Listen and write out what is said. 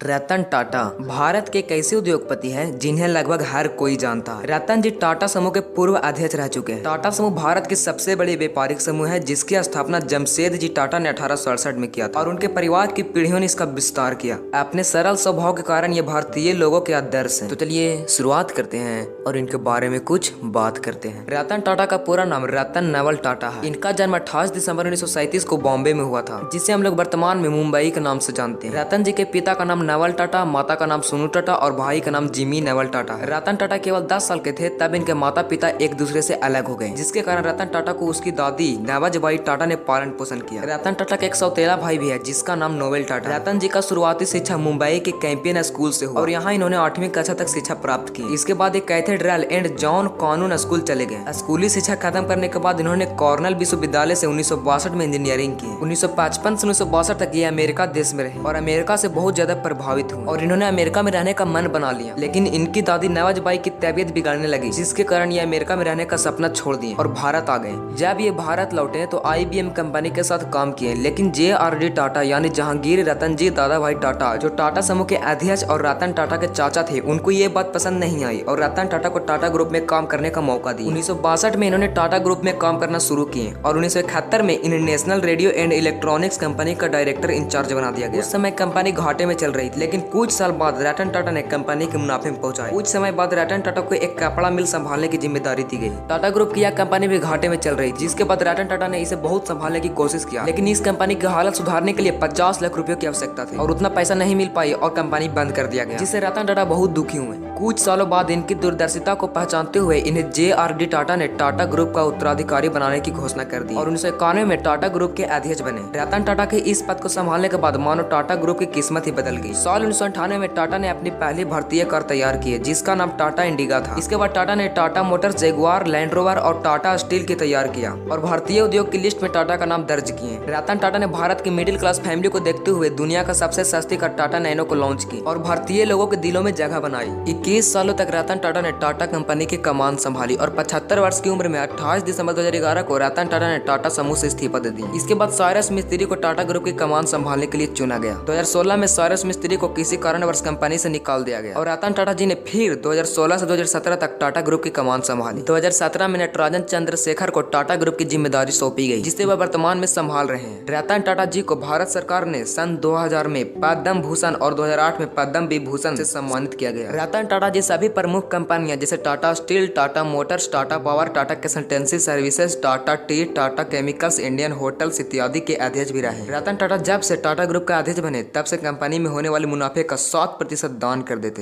रतन टाटा भारत के एक ऐसे उद्योगपति हैं जिन्हें लगभग हर कोई जानता है। रतन जी टाटा समूह के पूर्व अध्यक्ष रह चुके हैं। टाटा समूह भारत की सबसे बड़ी व्यापारिक समूह है जिसकी स्थापना जमशेद जी टाटा ने 1867 में किया था और उनके परिवार की पीढ़ियों ने इसका विस्तार किया। अपने सरल स्वभाव के कारण ये भारतीय लोगों के आदर्श हैं। तो चलिए शुरुआत करते हैं और इनके बारे में कुछ बात करते हैं। रतन टाटा का पूरा नाम रतन नवल टाटा है। इनका जन्म 28 दिसंबर 1937 को बॉम्बे में हुआ था, जिसे हम लोग वर्तमान में मुंबई के नाम से जानते हैं। रतन जी के पिता का नाम नवल टाटा, माता का नाम सोनू टाटा और भाई का नाम जिमी नवल टाटा है। रतन टाटा केवल 10 साल के थे तब इनके माता पिता एक दूसरे से अलग हो गए, जिसके कारण रतन टाटा को उसकी दादी नवाजबाई टाटा ने पालन पोषण किया। रतन टाटा का एक सौतेला भाई भी है जिसका नाम नोवेल टाटा। रतन जी का शुरुआती शिक्षा मुंबई के कैंपियन स्कूल से हुआ और यहाँ इन्होंने 8वीं कक्षा तक शिक्षा प्राप्त की। इसके बाद एक कैथेड्रल एंड जॉन कानून स्कूल चले गए। स्कूली शिक्षा खत्म करने के बाद इन्होंने कॉर्नल विश्वविद्यालय से 1962 में इंजीनियरिंग की। 1955 से 1962 तक ये अमेरिका देश में रहे और अमेरिका से बहुत ज्यादा प्रभावित हुए और इन्होंने अमेरिका में रहने का मन बना लिया। लेकिन इनकी दादी नवाजबाई की तबीयत बिगड़ने लगी, जिसके कारण ये अमेरिका में रहने का सपना छोड़ दिए और भारत आ गए। जब ये भारत लौटे तो IBM कंपनी के साथ काम किए, लेकिन JRD टाटा यानी जहांगीर रतन जी दादा भाई टाटा, जो टाटा समूह के अध्यक्ष और रतन टाटा के चाचा थे, उनको ये बात पसंद नहीं आई और रतन टाटा को टाटा ग्रुप में काम करने का मौका दिया। 1962 में इन्होंने टाटा ग्रुप में काम करना शुरू किए और 1971 में इन्हें national radio and electronics company का डायरेक्टर इंचार्ज बना दिया गया। उस समय कंपनी घाटे में चल रही थी, लेकिन कुछ साल बाद रतन टाटा ने कंपनी के मुनाफे में पहुंचाया। कुछ समय बाद रतन टाटा को एक कपड़ा मिल संभालने की जिम्मेदारी दी गई। टाटा ग्रुप की यह कंपनी भी घाटे में चल रही, जिसके बाद रतन टाटा ने इसे बहुत संभालने की कोशिश किया, लेकिन इस कंपनी की हालत सुधारने के लिए 50 लाख रुपयों की आवश्यकता थी और उतना पैसा नहीं मिल पाई और कंपनी बंद कर दिया गया, जिससे रतन टाटा बहुत दुखी हुए। कुछ सालों बाद इनकी दूरदर्शिता को पहचानते हुए इन्हें JRD टाटा ने टाटा ग्रुप का उत्तराधिकारी बनाने की घोषणा कर दी और 1991 में टाटा ग्रुप के अध्यक्ष बने। रतन टाटा के इस पद को संभालने के बाद मानो टाटा ग्रुप की किस्मत ही बदल गई। साल 1998 में टाटा ने अपनी पहली भारतीय कार तैयार की, जिसका नाम टाटा इंडिगा था। इसके बाद टाटा ने Tata Motors, Jaguar, land rover और टाटा स्टील की तैयार किया और भारतीय उद्योग की लिस्ट में टाटा का नाम दर्ज किए। रतन टाटा ने भारत की मिडिल क्लास फैमिली को देखते हुए दुनिया का सबसे सस्ती कार टाटा नैनो को लॉन्च की और भारतीय लोगों के दिलों में जगह बनाई। 21 सालों तक रतन टाटा ने टाटा कंपनी की कमान संभाली और 75 वर्ष की उम्र में 28 दिसंबर 2011 को रतन टाटा ने टाटा समूह से इस्तीफा दे दी। इसके बाद साइरस मिस्त्री को टाटा ग्रुप की कमान संभालने के लिए चुना गया। 2016 में साइरस मिस्त्री को किसी कारणवश कंपनी से निकाल दिया गया और रतन टाटा जी ने फिर 2016 से 2017 तक टाटा ग्रुप की कमान संभाली। 2017 में नटराजन चंद्रशेखर को टाटा ग्रुप की जिम्मेदारी सौंपी गई, जिसे वह वर्तमान में संभाल रहे हैं। रतन टाटा जी को भारत सरकार ने सन 2000 में पद्म भूषण और 2008 में पद्म विभूषण से सम्मानित किया गया। रतन टाटा जी सभी प्रमुख कंपनियां जैसे Tata steel, Tata Motors, Tata power, Tata consultancy services, Tata T, Tata chemicals, Indian hotels इत्यादि के अध्यक्ष भी रहे। रतन टाटा जब से टाटा ग्रुप का अध्यक्ष बने तब से कंपनी में होने वाले मुनाफे का 7% दान कर देते हैं।